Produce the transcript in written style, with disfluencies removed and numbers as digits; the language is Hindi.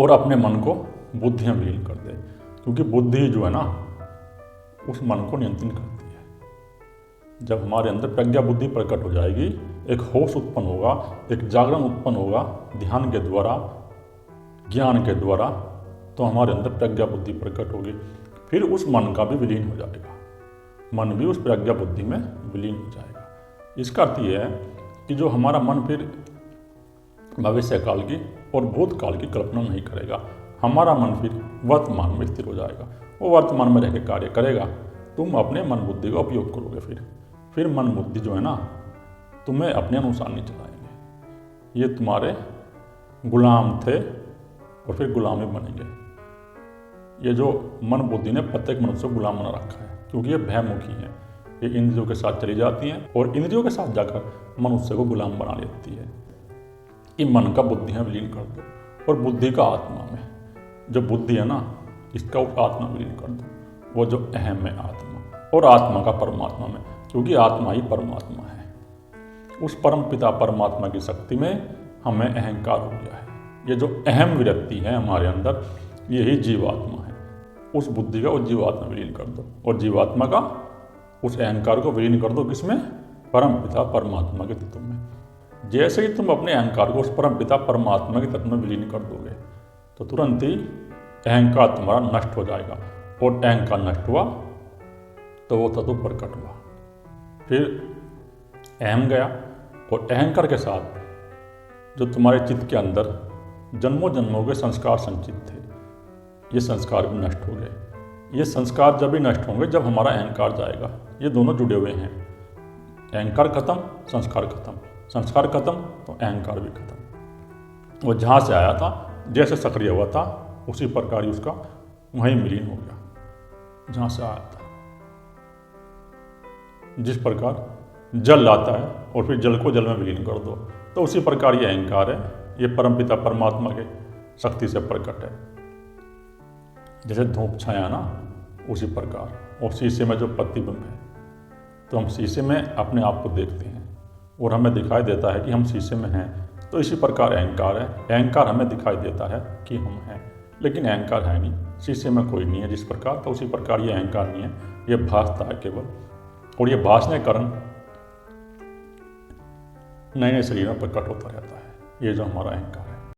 और अपने मन को बुद्धि में विलीन कर दे, क्योंकि बुद्धि जो है ना उस मन को नियंत्रित करती है। जब हमारे अंदर प्रज्ञा बुद्धि प्रकट हो जाएगी, एक होश उत्पन्न होगा, एक जागरण उत्पन्न होगा ध्यान के द्वारा, ज्ञान के द्वारा, तो हमारे अंदर प्रज्ञा बुद्धि प्रकट होगी। फिर उस मन का भी विलीन हो जाएगा, मन भी उस प्रज्ञा बुद्धि में विलीन हो जाएगा। इसका अर्थ यह है कि जो हमारा मन फिर भविष्य काल की और भूतकाल की कल्पना नहीं करेगा, हमारा मन फिर वर्तमान में स्थिर हो जाएगा, वो वर्तमान में रह के कार्य करेगा। तुम अपने मन बुद्धि का उपयोग करोगे, फिर मन बुद्धि जो है ना तुम्हें अपने अनुसार नहीं चलाएंगे, ये तुम्हारे गुलाम थे और फिर गुलाम ही बनेंगे। ये जो मन बुद्धि ने प्रत्येक मनुष्य को गुलाम बना रखा है, क्योंकि ये भयमुखी है, ये इंद्रियों के साथ चली जाती हैं और इंद्रियों के साथ जाकर मनुष्य को गुलाम बना लेती है। ये मन का बुद्धि में विलीन कर दो और बुद्धि का आत्मा में, जो बुद्धि है ना इसका उस आत्मा में विलीन कर दो, वो जो अहम है आत्मा, और आत्मा का परमात्मा में, क्योंकि आत्मा ही परमात्मा है। उस परम पिता परमात्मा की शक्ति में हमें अहंकार हो गया है। ये जो अहम विरक्ति है हमारे अंदर, यही जीवात्मा है। उस बुद्धि का उस जीवात्मा में विलीन कर दो और जीवात्मा का उस अहंकार को विलीन कर दो किसमें? परम पिता परमात्मा के तत्व में। जैसे ही तुम अपने अहंकार को उस परम पिता परमात्मा के तत्व में विलीन कर दोगे तो तुरंत ही अहंकार तुम्हारा नष्ट हो जाएगा, और अहंकार नष्ट हुआ तो वो तत्व प्रकट हुआ। फिर अहम गया, और अहंकार के साथ जो तुम्हारे चित्त के अंदर जन्मों जन्मों के संस्कार संचित थे, ये संस्कार भी नष्ट हो गए। ये संस्कार जब भी नष्ट होंगे जब हमारा अहंकार जाएगा। ये दोनों जुड़े हुए हैं, अहंकार खत्म संस्कार खत्म, संस्कार खत्म तो अहंकार भी खत्म। वो जहाँ से आया था, जैसे सक्रिय हुआ था, उसी प्रकार ही उसका वहीं विलीन हो गया जहाँ से आया था। जिस प्रकार जल लाता है और फिर जल को जल में विलीन कर दो, तो उसी प्रकार ये अहंकार है, ये परमपिता परमात्मा के शक्ति से प्रकट है। जैसे धूप छाया ना, उसी प्रकार। और शीशे में जो प्रतिबिंब है, तो हम शीशे में अपने आप को देखते हैं और हमें दिखाई देता है कि हम शीशे में हैं। तो इसी प्रकार अहंकार है, अहंकार हमें दिखाई देता है कि हम हैं, लेकिन अहंकार है नहीं, शीशे में कोई नहीं है जिस प्रकार, तो उसी प्रकार ये अहंकार नहीं है, ये भासता है केवल। और ये भासने के कारण नए नए शरीर में प्रकट होता रहता है, ये जो हमारा अहंकार है।